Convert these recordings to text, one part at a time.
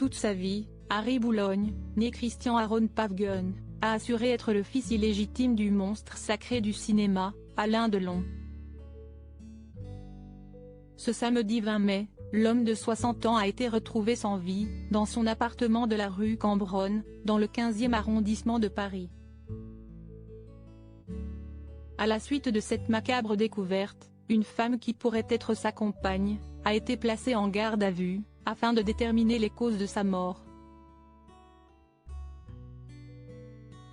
toute sa vie, Harry Boulogne, né Christian Aaron Pavgun, a assuré être le fils illégitime du monstre sacré du cinéma, Alain Delon. Ce samedi 20 mai, l'homme de 60 ans a été retrouvé sans vie, dans son appartement de la rue Cambronne, dans le 15e arrondissement de Paris. À la suite de cette macabre découverte, une femme qui pourrait être sa compagne, a été placée en garde à vue, afin de déterminer les causes de sa mort.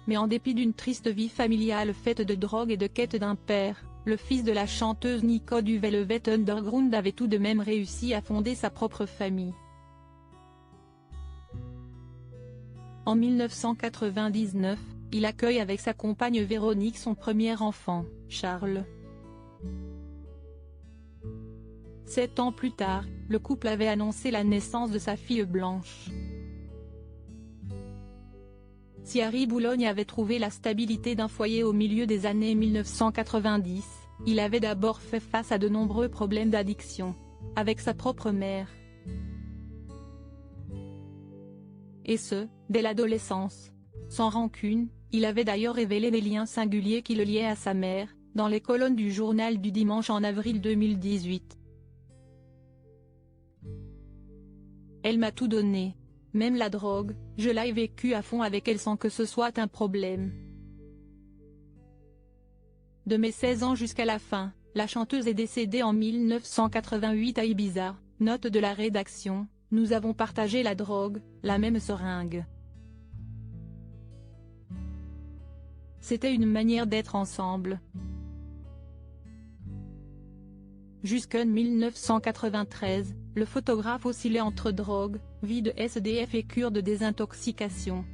Mais en dépit d'une triste vie familiale faite de drogue et de quête d'un père, le fils de la chanteuse Nico du Velvet Underground avait tout de même réussi à fonder sa propre famille. En 1999, il accueille avec sa compagne Véronique son premier enfant, Charles. 7 ans plus tard, le couple avait annoncé la naissance de sa fille Blanche. Si Harry Boulogne avait trouvé la stabilité d'un foyer au milieu des années 1990, il avait d'abord fait face à de nombreux problèmes d'addiction, avec sa propre mère. Et ce, dès l'adolescence. Sans rancune, il avait d'ailleurs révélé les liens singuliers qui le liaient à sa mère, dans les colonnes du journal du dimanche en avril 2018. Elle m'a tout donné. Même la drogue, je l'ai vécue à fond avec elle sans que ce soit un problème. De mes 16 ans jusqu'à la fin, la chanteuse est décédée en 1988 à Ibiza, note de la rédaction, nous avons partagé la drogue, la même seringue. C'était une manière d'être ensemble. Jusqu'en 1993, le photographe oscillait entre drogue, vie de SDF et cure de désintoxication.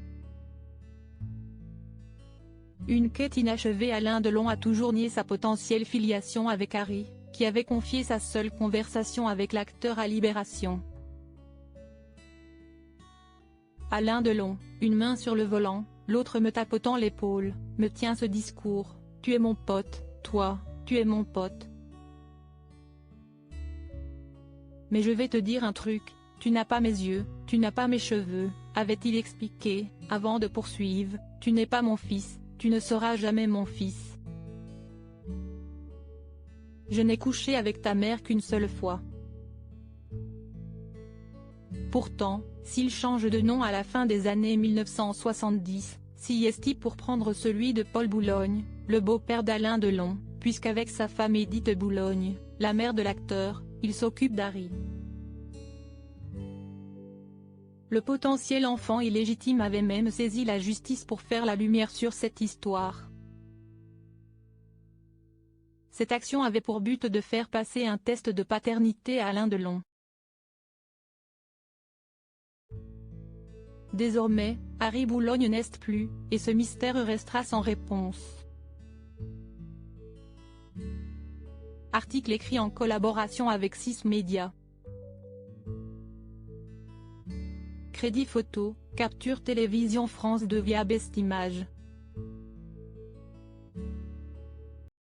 Une quête inachevée. Alain Delon a toujours nié sa potentielle filiation avec Harry, qui avait confié sa seule conversation avec l'acteur à Libération. Alain Delon, une main sur le volant, l'autre me tapotant l'épaule, me tient ce discours, tu es mon pote, toi, tu es mon pote. Mais je vais te dire un truc, tu n'as pas mes yeux, tu n'as pas mes cheveux, avait-il expliqué, avant de poursuivre, tu n'es pas mon fils, tu ne seras jamais mon fils. Je n'ai couché avec ta mère qu'une seule fois. Pourtant, s'il change de nom à la fin des années 1970, s'y est-il pour prendre celui de Paul Boulogne, le beau-père d'Alain Delon, puisqu'avec sa femme Édith Boulogne, la mère de l'acteur, il s'occupe d'Harry. Le potentiel enfant illégitime avait même saisi la justice pour faire la lumière sur cette histoire. Cette action avait pour but de faire passer un test de paternité à Alain Delon. Désormais, Harry Boulogne n'est plus, et ce mystère restera sans réponse. Article écrit en collaboration avec 6 médias. Crédit photo, capture télévision France 2 via Best Images.